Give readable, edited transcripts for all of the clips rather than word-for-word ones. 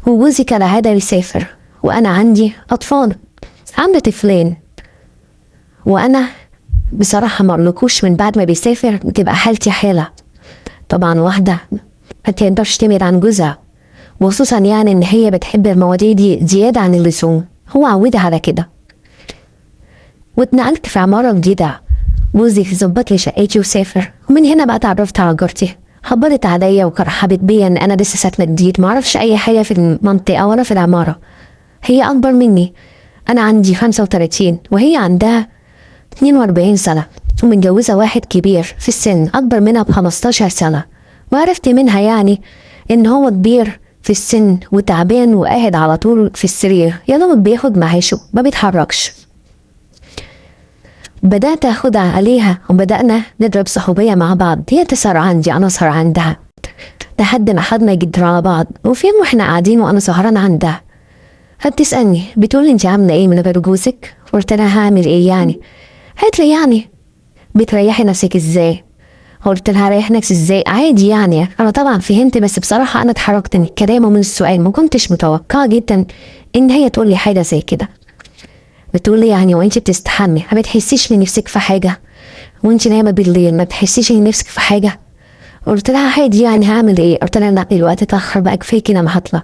وجوزي كالعادة يسافر، وأنا عندي أطفال، عندي طفلين. وأنا بصراحة مرلكوش من بعد ما بيسافر بتبقى حالتي حالة. طبعا واحدة ما تقدرش تبعد عن جوزها، وخصوصا يعني إن هي بتحب المواضيع دي زيادة عن اللزوم، هو عودها على كده. واتنقلت في عمارة جديدة، جوزي ظبط لي شقتي وسافر، ومن هنا بقى اتعرفت على جارتي. خبرت عليا وكرحبت بيا ان انا لسه ساكنه جديد، معرفش اي حاجه في المنطقه ولا في العماره. هي اكبر مني، انا عندي 35 وهي عندها 42 سنه، ومتجوزه واحد كبير في السن اكبر منها ب15 سنه. وعرفت منها يعني ان هو كبير في السن وتعبان وقاعد على طول في السرير، يا دوب بياخد معاشه ما بيتحركش. بدأت أخدها عليها وبدأنا نضرب صحوبية مع بعض، هي تسهر عندي أنا أسهر عندها، لحد ما خدنا جدر على بعض. وفي يوم واحنا قاعدين وأنا سهران عندها هتسألني بتقولي انت عاملة ايه من غير جوزك؟ قلت لها هعمل ايه يعني؟ قالت لي يعني بتريحي نفسك ازاي؟ قلت لها ريح نفسي ازاي؟ عادي يعني. انا طبعا فهمت، بس بصراحة انا اتحركت من الكلام ومن السؤال، ما كنتش متوقعة جدا ان هي تقول لي حاجة زي كده. بتقول لي يعني وانت بتستحمي ما بتحسيش من نفسك في حاجه؟ وانت نايمه بالليل ما بتحسيش ان نفسك في حاجه؟ قلت لها عادي يعني هعمل ايه؟ قلت لها لا الوقت اتاخر بقى كفايه كده ما هطلع.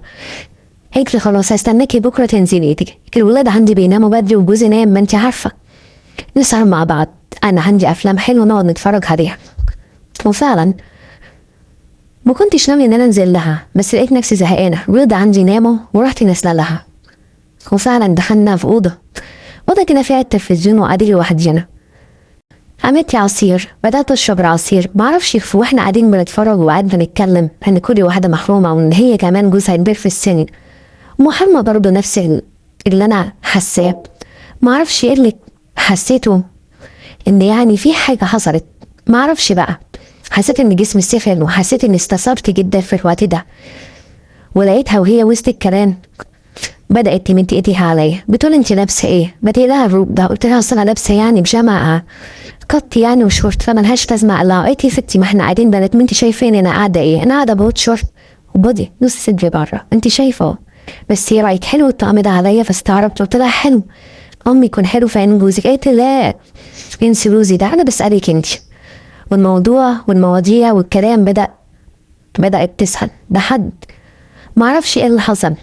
قالت لي خلاص هستناكي بكره تنزلي تيجي، الولاد عندي بيناموا بدري وجوزي نايم ما انت عارفه، نسهر مع بعض، انا عندي افلام حلوه نقعد نتفرج عليها. وفعلا ما كنتش ناويه ان انا انزل لها، بس لقيت نفسي زهقانه، ولاد عندي ناموا ورحت نازله لها. وفعلا دخلنا في اوضه كده فيها التلفزيون وقاعدين لوحدينا. عملت لي عصير، بدأت أشرب العصير، معرفش واحنا قاعدين بنتفرج وقعدنا نتكلم إن كل واحدة محرومة وإن هي كمان جوزها كبير في السن، ومحرمة برضه نفس اللي أنا حاساه. معرفش إيه اللي حسيته، إن يعني في حاجة حصلت، معرفش بقى. حسيت إن جسمي سخن وحسيت إني استثرت جدا في الوقت ده. ولقيتها وهي وسط الكلام بدأت تمد ايديها عليا، بتقول انت لابسه ايه؟ بدي لها الروب ده. قلت لها اصل انا لابسه يعني بيجامه قط يعني وشورت فملهاش لازمه. قالت لي ستي ما احنا قاعدين بنات، ما انت شايفين انا قاعده ايه؟ انا قاعده بهوت شورت وبودي نص صدري بره، انت شايفه. بس هي رايك حلو الطقم ده عليا، فاستغربت قلت لها حلو، امي يكون حلو فين جوزك؟ قالت لي لا انسي جوزي ده، انا بسالك انت. والموضوع والمواضيع والكلام بدأت تسهل لحد معرفش ايه اللي حصل.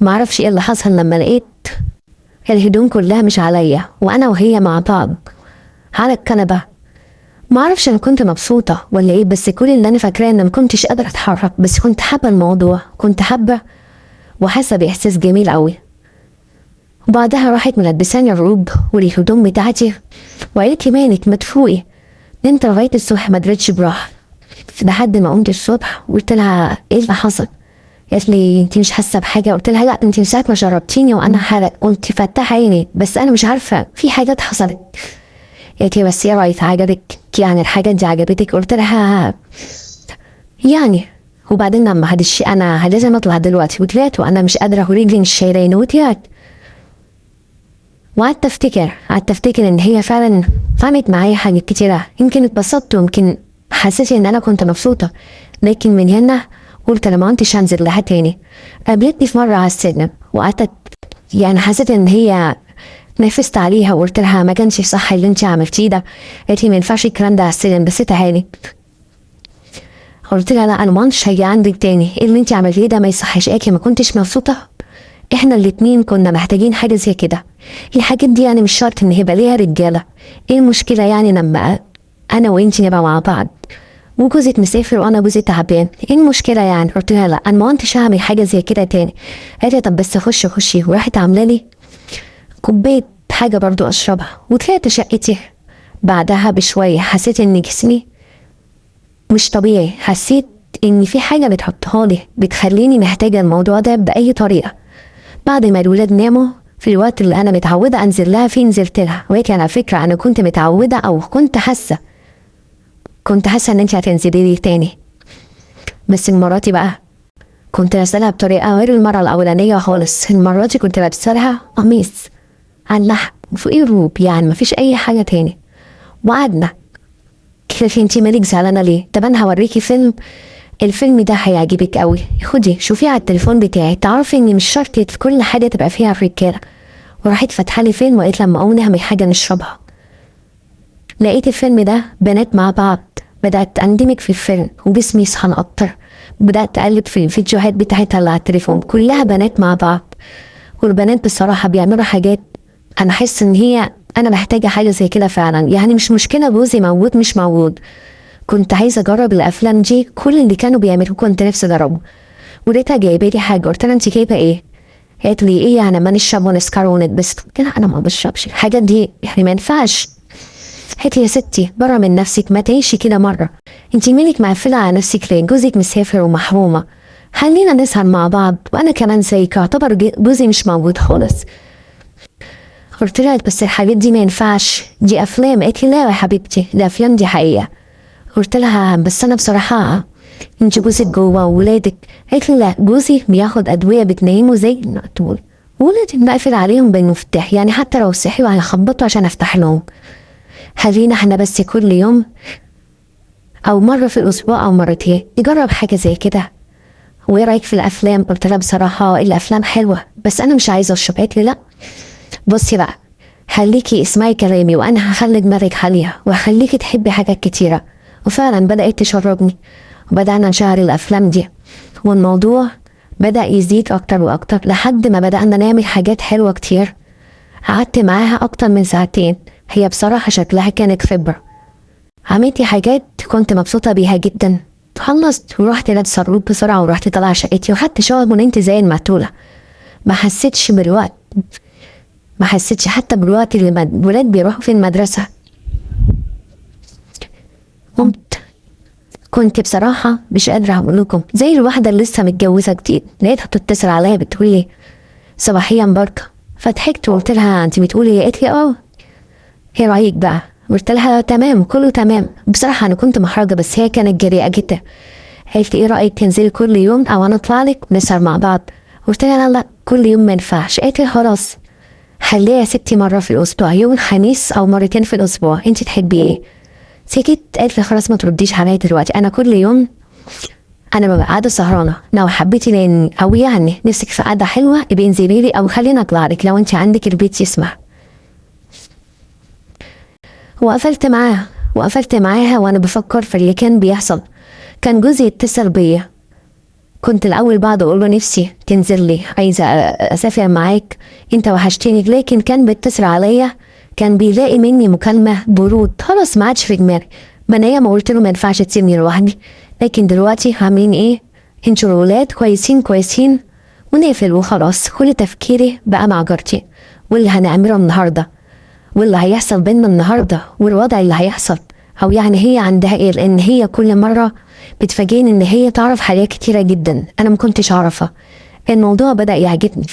معرفش ايه اللي حصل لما لقيت الهدوم كلها مش عليا وانا وهي مع بعض على الكنبه. معرفش انا كنت مبسوطه ولا ايه، بس كل اللي انا فاكراه ان ما كنتش قادره اتحرك، بس كنت حابه الموضوع، كنت حابه وحاسه باحساس جميل قوي. وبعدها راحت ملبساني الروب والهدوم بتاعتي وقالت لي مالك ما تفوقي، نمت لغايه الصبح ما درتش براحه. لحد ما قمت الصبح وقلت لها ايه اللي حصل؟ قالت لي انت مش حاسه بحاجه؟ قلت لها لا انت من ساعه ما شربتيني وانا حرق، قلت فتح عيني بس انا مش عارفه في حاجات حصلت. قالت لي بس ايه رايك عجبك يعني الحاجات دي عجبتك؟ قلت لها يعني. وبعدين لما هذا الشيء انا لازم اطلع دلوقتي، وطلعت وانا مش قادره ورجلي مش شايلاني وطلعت. وقعدت افتكر ان هي فعلا فهمت معايا حاجات كتيره، يمكن اتبسطت ويمكن حسيت ان انا كنت مبسوطه. لكن من هنا قلت انا ما كنتش هنزل لها تاني. قابلتني في مره على السلم وقعدت يعني حسيت ان هي نفست عليها وقلت لها ما كانش صح اللي انت عملتيه ده. قالت لي ما ينفعش الكلام ده على السلم، بس تعالي. قلت لها لا انا ما كنتش هاجي عندك تاني، ايه اللي انت عملتيه ده ما يصحش. اكي ما كنتش مبسوطه، احنا الاتنين كنا محتاجين حاجه زي كده. الحاجات دي يعني مش شرط ان يبقى ليها رجاله، ايه المشكله يعني لما انا وانت نبقى مع بعض وجوزك مسافر وانا جوزي تعبان؟ ايه المشكله يعني؟ قلت لها لا انا ما كنتش هعمل حاجه زي كده تاني. قالت لي طب بس خشي. وراحت عامله لي كوبايه حاجه برضو اشربها وطلعت شقتي. بعدها بشويه حسيت ان جسمي مش طبيعي، حسيت ان في حاجه بتحطها لي بتخليني محتاجه الموضوع ده باي طريقه. بعد ما الولاد ناموا في الوقت اللي انا متعوده انزل لها فيه نزلت لها، وهيك على فكره انا كنت متعوده او كنت حاسه ان انت هتنزلي لي تاني. بس المره دي بقى كنت لابسه بطريقه غير المره الاولانيه خالص. المره دي كنت لابسه لها قميص على اللحم وفوقيه روب، يعني مفيش اي حاجه تاني. وقعدنا كيف انتي مالك زعلانه ليه؟ طب انا هوريكي فيلم الفيلم ده هيعجبك قوي، خدي شوفيه على التليفون بتاعي، تعرفي اني مش شرط في كل حاجه تبقى فيها رجاله. وراحت فاتحه لي فيلم وقالت لما اقوم نعمل حاجه نشربها. لقيت الفيلم ده بنات مع بعض، بدات اندمج في الفيلم وجسمي يسخن اكتر. بدات اقلب في الفيديوهات بتاعتها اللي على التليفون، كلها بنات مع بعض، والبنات بصراحه بيعملوا حاجات انا احس ان هي انا محتاجه حاجه زي كده فعلا. يعني مش مشكله جوزي موجود مش موجود، كنت عايزه اجرب الافلام دي، كل اللي كانوا بيعملوه كنت نفسي اجربه. ولقيتها جايبه لي حاجه، قلت لها انت جايبه ايه؟ قالت لي ايه يعني ما نشرب ونسكر ونتبسط كده؟ انا ما بشربش الحاجات دي يعني ما ينفعش. قالت لي يا ستي بره من نفسك، ما تعيشي كده مره، انت مالك مقفله على نفسك ليه؟ جوزك مسافر ومحرومه، خلينا نسهر مع بعض، وانا كمان زيك يعتبر جوزي مش موجود خالص. قلت لها بس الحاجات دي ما ينفعش، دي افلام. قالت لي لا يا حبيبتي الافلام دي حقيقه. قلت لها بس انا بصراحه انت جوزك جوه وولادك. قالت لي لا جوزي بياخد ادويه بتنيمه زي المقتول، ولادي بقفل عليهم بالمفتاح، يعني حتى لو صحيوا هيخبطوا عشان افتح لهم. خلينا احنا بس كل يوم او مره في الاسبوع او مرتين نجرب حاجه زي كده. وايه رايك في الافلام؟ قلت لها بصراحه الافلام حلوه بس انا مش عايزه اشرب. قالت لي لا بصي بقى، خليكي اسمعي كلامي وانا هخلي دماغك حاليها وهخليكي تحبي حاجات كتيره. وفعلا بدات تشربني وبدانا نشاهر الافلام دي، والموضوع بدا يزيد اكتر واكتر لحد ما بدانا نعمل حاجات حلوه كتير. قعدت معاها اكتر من ساعتين، هي بصراحه شكلها كانت خبره. عملت حاجات كنت مبسوطه بيها جدا. خلصت ورحت لابسه الروب بسرعه ورحت طالعه شقتي وخدت شاور ونمت زي المقتوله. ما حسيتش بالوقت، ما حسيتش حتى بالوقت اللي الولاد بيروحوا في المدرسه. قمت كنت بصراحه مش قادره اقول لكم زي الواحده اللي لسه متجوزه جديد. لقيتها بتتصل عليا بتقول لي صباحيه مباركه. فضحكت وقلت لها انت بتقولي ايه؟ قالت لي اه ايه رايك بقى؟ قلت لها تمام كله تمام. بصراحه انا كنت محرجه بس هي كانت جريئه جدا. قالت لي ايه رايك تنزلي كل يوم او انا اطلع لك ونسهر مع بعض؟ قلت لها لا لا كل يوم ما ينفعش. قالت لي خلاص خليها يا ستي مره في الاسبوع، يوم الخميس او مرتين في الاسبوع، انت تحبي ايه؟ سكت. قالت لي خلاص ما ترديش عليا دلوقتي، انا كل يوم انا ببقى قاعده سهرانه، لو حبيتي لان او يعني نفسك في قعده حلوه ابقي انزلي لي او خلينا اطلع لك لو انت عندك البيت يسمح. وقفلت معاها وانا بفكر في اللي كان بيحصل. كان جوزي يتصل بيا، كنت الاول بعد اقول له نفسي تنزل لي، عايزه اسافر معاك انت وحشتني، لكن كان بيتصل عليا كان بيلاقي مني مكالمه برود، خلاص ما عادش في دماغي. ما انا ما قلت له ما ينفعش تسيبني لوحدي، لكن دلوقتي عاملين ايه؟ انتوا الولاد كويسين ونقفل وخلاص. كل تفكيري بقى مع جارتي واللي هنعمله النهارده واللي هيحصل بينا النهارده والوضع اللي هيحصل، او يعني هي عندها ايه، لان هي كل مره بتفاجئني ان هي تعرف حاجات كتيره جدا انا ما كنتش اعرفها. الموضوع بدا يعجبني